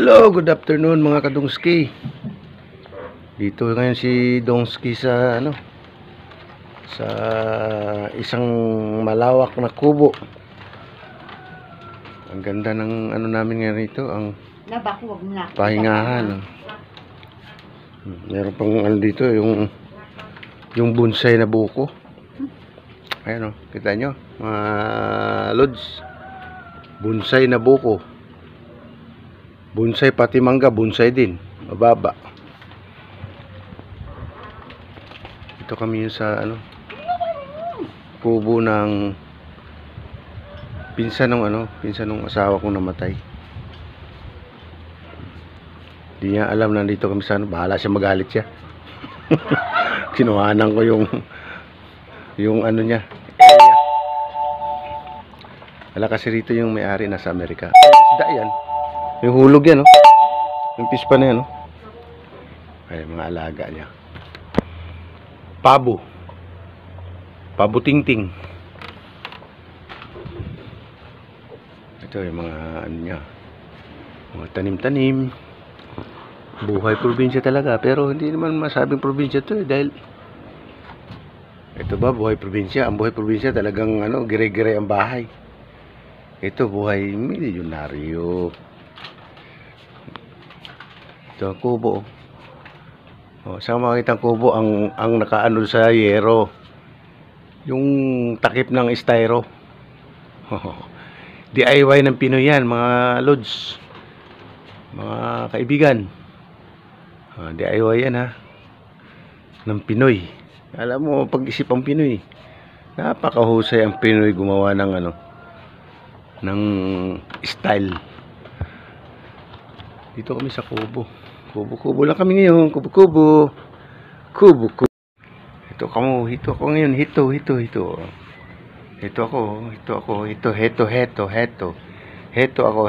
Hello, good afternoon mga kadungski. Dito ngayon si Dongski sa sa isang malawak na kubo. Ang ganda ng namin ngayon rito, ang pahingahan. Meron pang dito yung bonsai na buko. Ayan kita nyo mga lods. Bonsai na buko. Bonsai pati mangga, bonsai din. Mababa. Ito kami sa kubo ng pinsan ng asawa kong namatay. Di niya alam nandito kami sa bahala siya, magalit siya. Kinuhanan ko yung niya. Wala kasi rito yung may-ari, nasa Amerika. Isda yan. Yung hulog yan, yung pispa na yan, ay mga alaga niya. Pabo tingting. Ito yung mga niya, mga tanim-tanim. Buhay probinsya talaga, pero hindi naman masabing probinsya to dahil ito ba buhay probinsya? Ang buhay probinsya talagang gire-gire ang bahay. Ito buhay milyonaryo. Ito ang kubo. Saan makikita ang kubo? Ang nakaano sa yero, yung takip ng styro. DIY ng Pinoy yan mga lods, mga kaibigan. DIY yan ng Pinoy. Alam mo, pag-isip ang Pinoy, napakahusay ang Pinoy gumawa ng ng style. Dito kami sa kubo. Kubo lang kami ngayon. Kubo. Ito ako ngayon. Hito ako. Heto ako.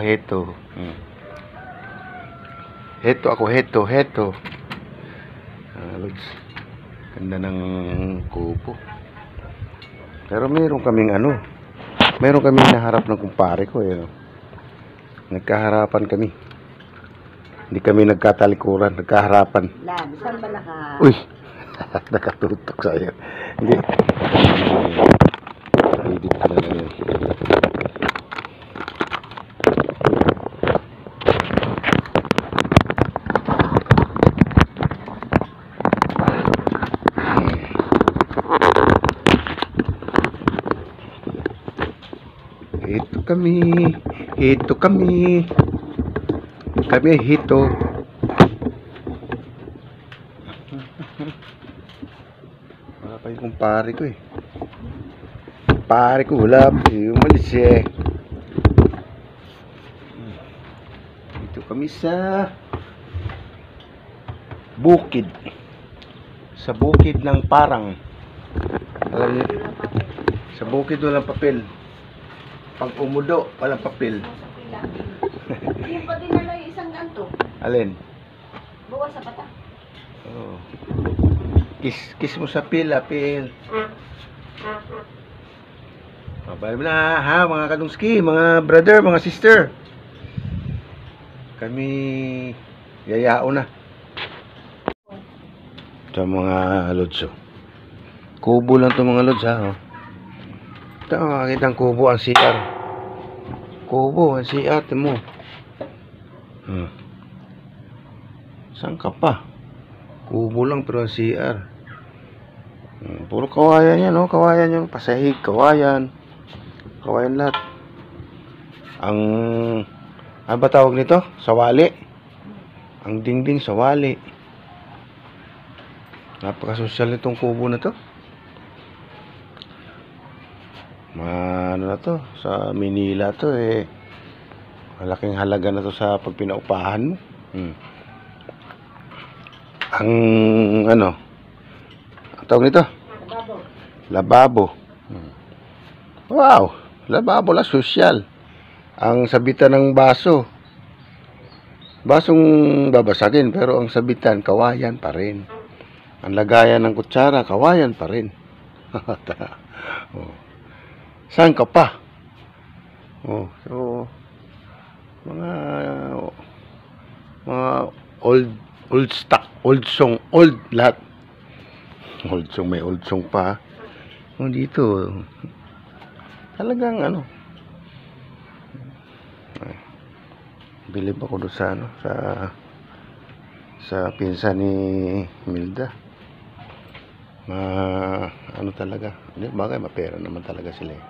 Lods. Ganda ng kubo. Pero meron kaming naharap ng kumpare ko. Nagkaharapan kami. Hindi kami nagkatalikuran, nagkaharapan. Saan ba naka? Uy! Nakatutok sa'yo. Hindi. Edit ko na lang yun. Ito kami. Kami ay hito. Wala pa yung kumpare ko Kumpare ko wala. Umalis Dito kami sa bukid. Sa bukid ng parang. Alam niyo, sa bukid walang papel. Pag umudo, walang papel. Yung pa din yung isang ganto. Alin? Bawa sa pata. Kiss mo sa pil. Mabay mo na mga kadungski, mga brother, mga sister. Kami yayao na. Ito mga lods. Kubo lang ito mga lods Ito makakita ang kubo, ang CR. Kubo, ang CR mo. Saan ka pa? Kubo lang pero ang CR. Puro kawayan yan, kawayan yung pasahig, kawayan lahat. Ang ano ba tawag nito? Sawali. Ang dingding sawali. Napakasosyal nitong kubo na to. Ano na to? Sa Manila to malaking halaga na to sa pag pinaupahan mo. Ang ang tawag nito? Lababo. Wow, lababo la sosyal. Ang sabitan ng basong babasagin, pero ang sabitan kawayan pa rin. Ang lagayan ng kutsara kawayan pa rin. Saan ka pa? So mga Mga old stock, old song, old lahat. Old song, may old song pa. O dito, talagang ano, bilib ako doon sa ano, sa pinsan ni Milda. Ano talaga, hindi, bagay mapera naman talaga sila eh.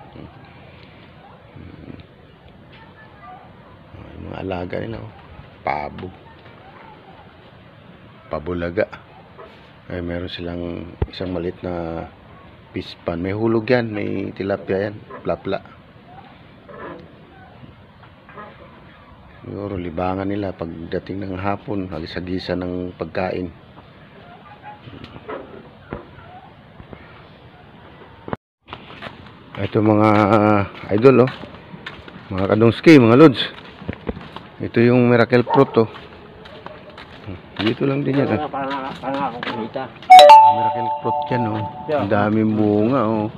Yung mga alaga nila, oh. Pabulaga. Ay, meron silang isang malit na pispan. May hulog yan, may tilapia yan, plapla. Siguro libangan nila pagdating ng hapon, halis-hagisa ng pagkain. Ito mga idol, oh. Mga kadungski, mga lods. Ito yung miracle fruit, oh. Dito lang din yan, Parang ako kumita. Miracle fruit yan, oh. Ang daming bunga, oh.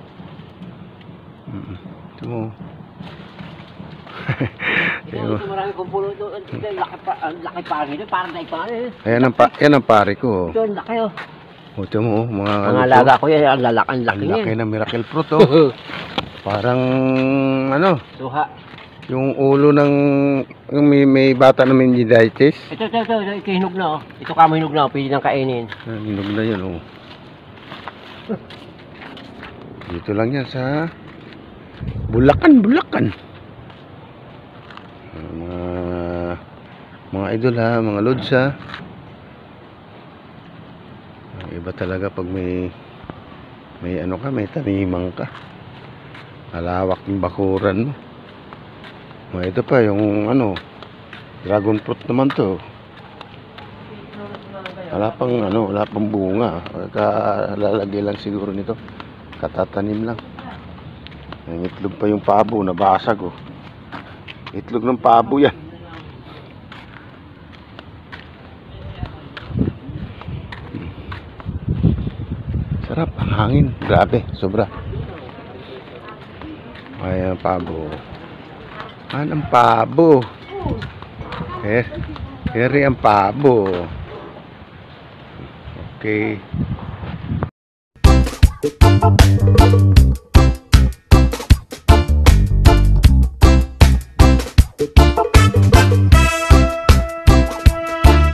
Ito mo. Ito marami kong puno ito. Laki pa rin. Parang tayo pa rin. Yan ang pare ko, oh. Ito, laki oh. Ito mo, oh. Mga alaga ko yan. Ang laki ang laki niyan. ng miracle fruit, oh. Parang, ano, Suha. yung ulo ng, yung may bata na meningitis. Ito, hinog na oh. Ito kamo hinog na oh. Pwede nang kainin. Hinog na yun, oh. Dito lang yan sa Bulacan. Mga idol ha, mga lods ha. Iba talaga pag may ano ka, may tanimang ka. Malawak yung bakuran mo. Ito pa yung ano, dragon fruit naman to. Wala pang bunga. Lalagay lang siguro nito. Katatanim lang. Ang itlog pa yung pabo, nabasag oh. Itlog ng pabo yan. Sarap, ang hangin. Grabe, sobra. Ay, ang pabo. Ang pabo. Heri ang pabo. Okay.